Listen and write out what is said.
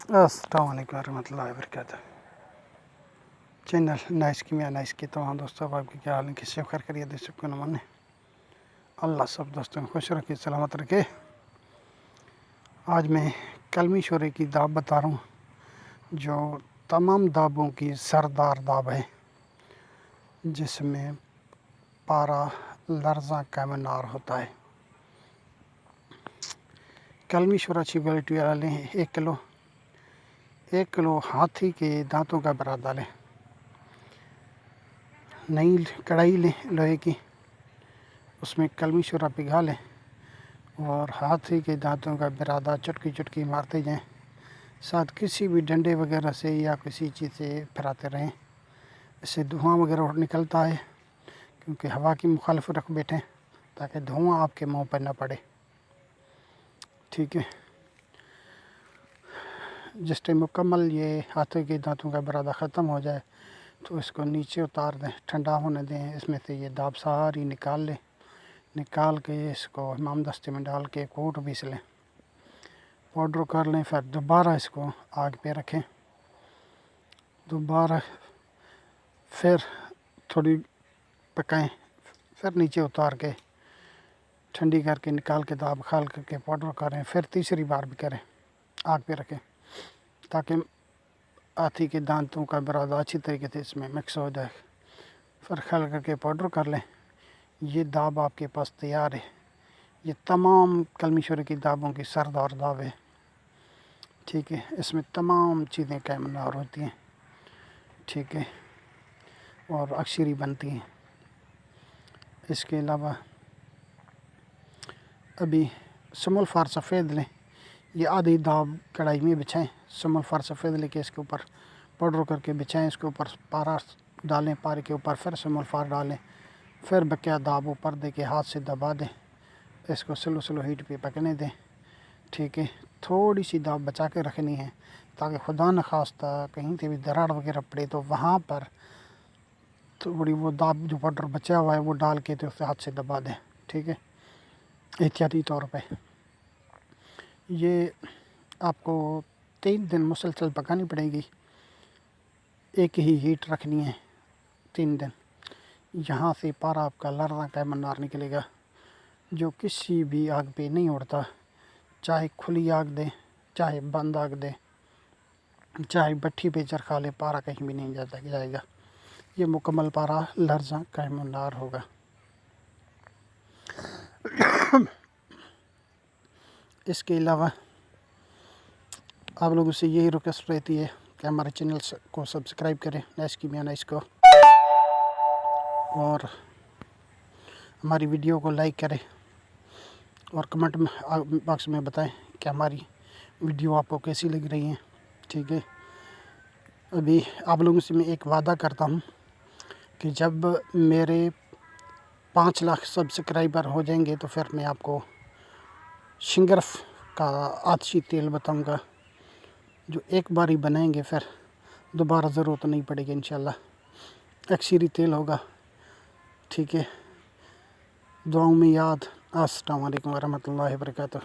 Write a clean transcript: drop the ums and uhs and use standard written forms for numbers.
अस्सलाम वालेकुम रहमतुल्लाहि व बरकातहू। चैनल नाइस की मियाँ नाइस के तमाम दोस्तों, आपके क्या हाल है? किसी खैर करिए दे सकते मन अल्लाह सब दोस्तों को खुश रखे, सलामत रखे। आज मैं कलमी शोरे की दाब बता रहा हूँ, जो तमाम दाबों की सरदार दाब है, जिसमें पारा लर्जा कैमनार होता है। कलमी शोरा अच्छी क्वालिटी वाला लें। 1 किलो हाथी के दांतों का बरा डालें। नई कढ़ाई लें लोहे की, उसमें कलमी शोरा पिघा लें और हाथी के दांतों का बिरादा चुटकी चुटकी मारते जाएं। साथ किसी भी डंडे वगैरह से या किसी चीज़ से फिराते रहें। इससे धुआं वगैरह निकलता है, क्योंकि हवा की मुखालिफ रख बैठें ताकि धुआं आपके मुंह पर न पड़े। ठीक है। जिस टाइम मुकम्मल ये हाथी के दांतों का बिरादा ख़त्म हो जाए तो इसको नीचे उतार दें, ठंडा होने दें। इसमें से ये दाब सारी निकाल लें। निकाल के इसको इमाम दस्ते में डाल के कूट पीस लें, पाउडर कर लें। फिर दोबारा इसको आग पे रखें, दोबारा फिर थोड़ी पकाएं, फिर नीचे उतार के ठंडी करके निकाल के दाब खाल करके पाउडर करें। फिर तीसरी बार भी करें, आग पे रखें, ताकि हाथी के दांतों का बिरादा अच्छी तरीके से इसमें मिक्स हो जाए। फिर खाल करके पाउडर कर लें। ये दाब आपके पास तैयार है। ये तमाम कलमी शोरे की दाबों की सरदार दाब है। ठीक है। इसमें तमाम चीज़ें कैमनार होती हैं। ठीक है। और अक्सरी बनती हैं। इसके अलावा अभी समल फार सफ़ेद लें। ये आधी दाब कढ़ाई में बिछाएं। समल फार सफ़ेद लेके इसके ऊपर पाउडर करके बिछाएं। इसके ऊपर पारा डालें, पारे के ऊपर फिर समल फार डालें, फिर बकिया दाब ऊपर दे के हाथ से दबा दें। इसको स्लो स्लो हीट पे पकने दें। ठीक है। थोड़ी सी दाब बचा के रखनी है, ताकि खुदा न खास्ता कहीं से भी दरार वगैरह पड़े तो वहाँ पर थोड़ी वो दाब जो पाउडर बचा हुआ है वो डाल के तो उसे हाथ से दबा दें। ठीक है, एहतियाती तौर पे। ये आपको 3 दिन मुसलसल पकानी पड़ेगी। एक ही हीट रखनी है 3 दिन। यहाँ से पारा आपका लर्रा कैमनार निकलेगा, जो किसी भी आग पे नहीं उड़ता। चाहे खुली आग दे, चाहे बंद आग दे, चाहे भट्ठी पे चरखा ले, पारा कहीं भी नहीं जाएगा। ये मुकम्मल पारा लर्जा कैमनार होगा। इसके अलावा आप लोगों से यही रिक्वेस्ट रहती है कि हमारे चैनल को सब्सक्राइब करें, नाइस की मियाँ नाइस को, और हमारी वीडियो को लाइक करें और कमेंट में बॉक्स में बताएं कि हमारी वीडियो आपको कैसी लग रही है। ठीक है। अभी आप लोगों से मैं एक वादा करता हूँ कि जब मेरे 5 लाख सब्सक्राइबर हो जाएंगे तो फिर मैं आपको शिंगरफ का आतिशी तेल बताऊँगा, जो एक बार ही बनाएंगे, फिर दोबारा ज़रूरत नहीं पड़ेगी इंशाल्लाह। अक्सरी तेल होगा। ठीक है। दुआओं में याद। अस्सलाम वालेकुम रहमतुल्लाहि व बरकातहू।